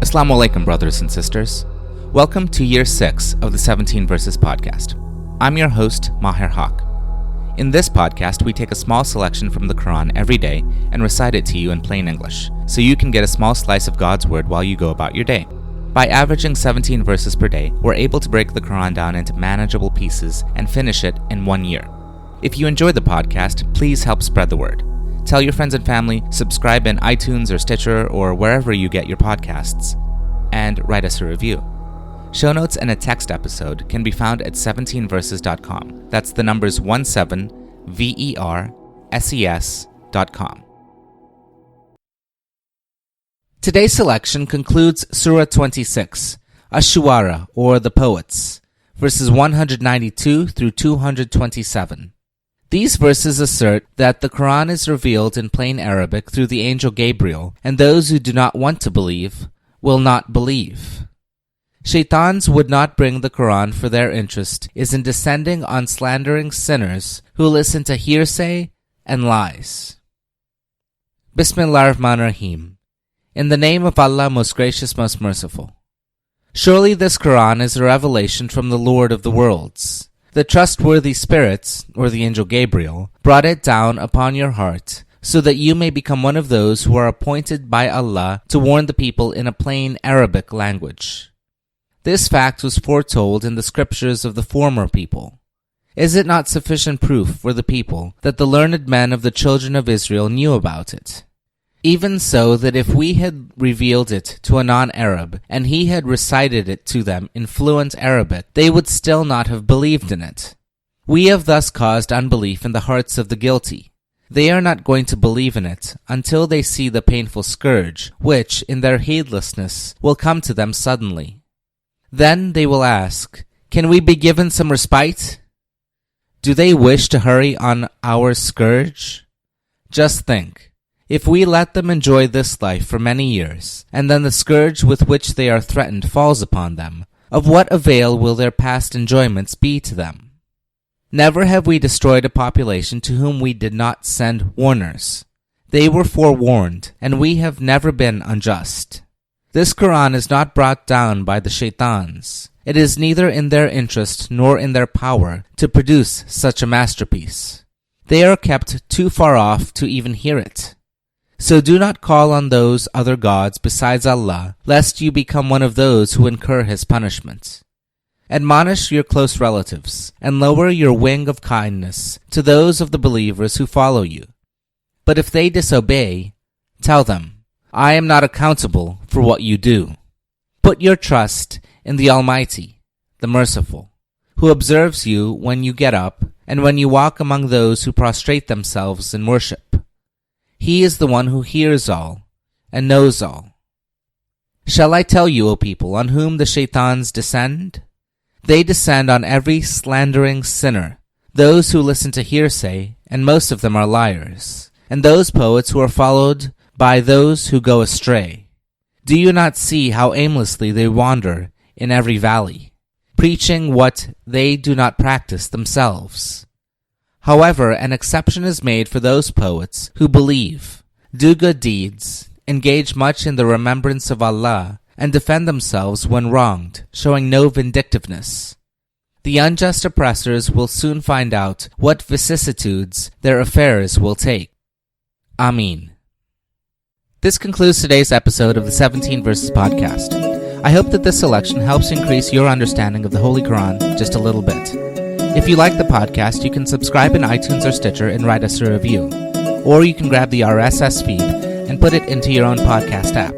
As-salaam wa-alaikum, brothers and sisters. Welcome to Year 6 of the 17 Verses podcast. I'm your host, Maher Haq. In this podcast, we take a small selection from the Qur'an every day and recite it to you in plain English, so you can get a small slice of God's word while you go about your day. By averaging 17 verses per day, we're able to break the Qur'an down into manageable pieces and finish it in 1 year. If you enjoy the podcast, please help spread the word. Tell your friends and family, subscribe in iTunes or Stitcher or wherever you get your podcasts, and write us a review. Show notes and a text episode can be found at 17verses.com. That's the numbers 17verses.com. Today's selection concludes Surah 26, Ash-Shu arã, or the Poets, verses 192 through 227. These verses assert that the Qur'an is revealed in plain Arabic through the Angel Gabriel, and those who do not want to believe will not believe. Shaitans would not bring the Qur'an, for their interest is in descending on slandering sinners who listen to hearsay and lies. Bismillahir-Rahmanir-Rahim. In the name of Allah, most gracious, most merciful. Surely this Qur'an is a revelation from the Lord of the worlds. The trustworthy spirits, or the Angel Gabriel, brought it down upon your heart, so that you may become one of those who are appointed by Allah to warn the people in a plain Arabic language. This fact was foretold in the scriptures of the former people. Is it not sufficient proof for the people that the learned men of the children of Israel knew about it? Even so that if we had revealed it to a non-Arab, and he had recited it to them in fluent Arabic, they would still not have believed in it. We have thus caused unbelief in the hearts of the guilty. They are not going to believe in it until they see the painful scourge, which, in their heedlessness, will come to them suddenly. Then they will ask, "Can we be given some respite?" Do they wish to hurry on our scourge? Just think. If we let them enjoy this life for many years, and then the scourge with which they are threatened falls upon them, of what avail will their past enjoyments be to them? Never have we destroyed a population to whom we did not send warners. They were forewarned, and we have never been unjust. This Qur'an is not brought down by the Shaitans. It is neither in their interest nor in their power to produce such a masterpiece. They are kept too far off to even hear it. So do not call on those other gods besides Allah, lest you become one of those who incur His punishment. Admonish your close relatives, and lower your wing of kindness to those of the believers who follow you. But if they disobey, tell them, I am not accountable for what you do. Put your trust in the Almighty, the Merciful, who observes you when you get up and when you walk among those who prostrate themselves in worship. He is the one who hears all and knows all. Shall I tell you, O people, on whom the Shaitans descend? They descend on every slandering sinner, those who listen to hearsay, and most of them are liars, and those poets who are followed by those who go astray. Do you not see how aimlessly they wander in every valley, preaching what they do not practice themselves? However, an exception is made for those poets who believe, do good deeds, engage much in the remembrance of Allah, and defend themselves when wronged, showing no vindictiveness. The unjust oppressors will soon find out what vicissitudes their affairs will take. Ameen. This concludes today's episode of the 17 Verses podcast. I hope that this selection helps increase your understanding of the Holy Qur'an just a little bit. If you like the podcast, you can subscribe in iTunes or Stitcher and write us a review. Or you can grab the RSS feed and put it into your own podcast app.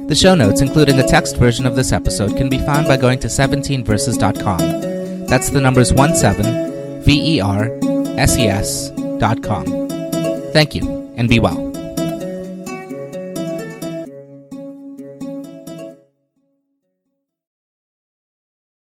The show notes, including a text version of this episode, can be found by going to 17verses.com. That's the numbers 17verses.com. Thank you, and be well.